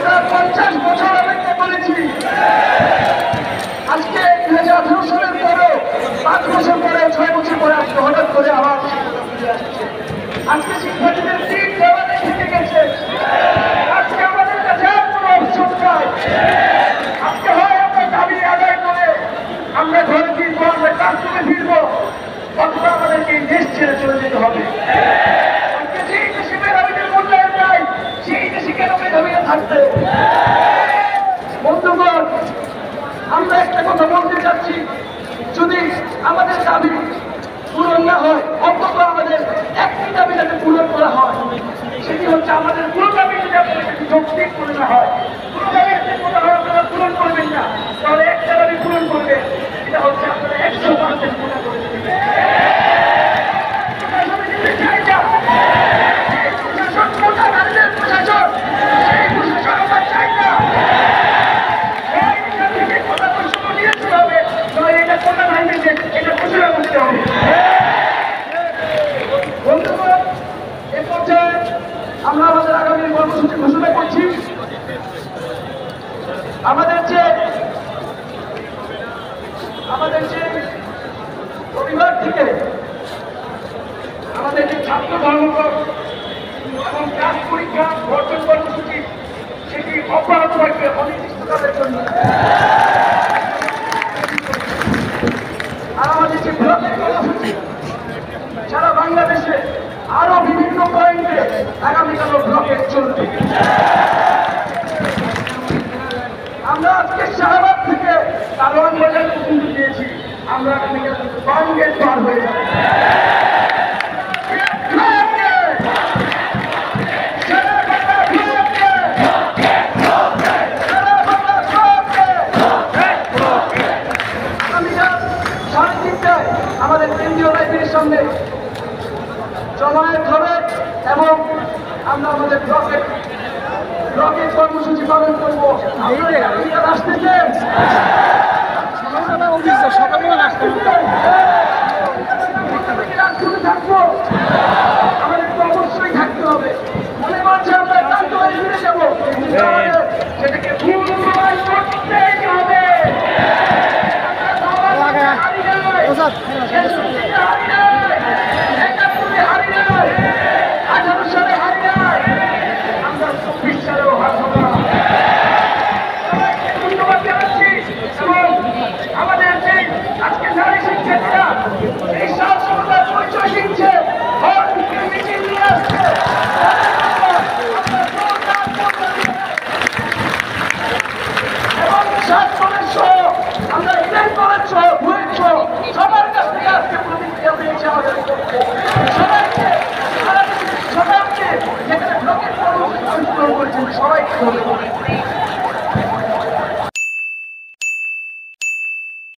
আমরা 50 বছর অপেক্ষা করেছি। আজকে 2018 সালের পরে 5 বছর পরে 6 বছর পরে আজকে হঠাৎ করে আবার আজকে শিক্ষার্থীদের দিন দেওয়ালে থেকে গেছে। আজকে আমাদের কাছে কোনো অপশন নাই। আজকে হয় আমরা দাবি আদায় করে আমরা ঘরে ফিরবো, আমরা কাজ করে ফিরবো, অথবা আমাদেরকে দেশ ছেড়ে চলে যেতে হবে। আজকে যেই দেশে মেধাবীদের মূল্যায়ন নাই, সেই দেশে কেন মেধাবীরা থাকবে? বন্ধুগণ, আমরা একটা কথা বলতে চাচ্ছি, যদি আমাদের দাবি পূরণ না হয়, অন্তত আমাদের একটি দাবি যাতে পূরণ করা হয়, সেটি হচ্ছে আমাদের পুরো দাবি যদি আপনাদের যৌক্তিক করে না হয়, পুরো দাবি মনে হয় আপনারা পূরণ করবেন না, তাহলে একটা দাবি পূরণ করবে, এটা হচ্ছে আপনারা 100% পূরণ করে দেবেন। প্রশাসন কোটা নারীদের প্রশাসন, সেই প্রশাসন আমরা চাই না। কথা প্রশ্ন নিয়েছিল হবে, এটা কোটা নারীদের এটা ঘোষণা করতে হবে। বন্ধুগণ, এ পর্যায়ে আমরা আমাদের আগামী কর্মসূচি ঘোষণা করছি। আমাদের যে রবিবার থেকে আমাদের যে ছাত্র ধর্মঘট এবং ক্লাস পরীক্ষা বর্জন কর্মসূচি সেটি অব্যাহত রাখবে অনির্দিষ্টকালের জন্য। আর আমাদের যে ব্লকের কর্মসূচি সারা বাংলাদেশে আরো বিভিন্ন পয়েন্টে আগামীকাল ব্লকে চলবে। আমরা আজকে শাহবাগ থেকে কারওয়ান বাজার পর্যন্ত দিয়েছি, আমরা আগামীকাল বাংগেট পার হয়ে যাব। আমাদের কেন্দ্রীয় লাইব্রেরির সামনে জমায়েত হবে এবং আমরা আমাদের ব্লকের কর্মসূচি পালন করবো। আসতেছেন থাকবো, আমাদের তো অবশ্যই থাকতে হবে। মনে করছে আমরা তার ফিরে যাবো, সেটাকে ভুল প্রমাণ করতেই হবে। আমাদের যে আজকে নারী শিক্ষার্থীরা এই সাহসিকতার পরিচয় দিচ্ছে, মিছিল নিয়ে আসছে, এবং সাতজনের সহ আমরা ইলেন কলেজ সহ বুয়েট সহ সবার কাছ থেকে আজকে প্রতিক্রিয়া পেয়েছে আমাদের সবাইকে যেখানে ব্লকের কর্মসূচি অনুসরণ করেছেন সবাইকে ধন্যবাদ।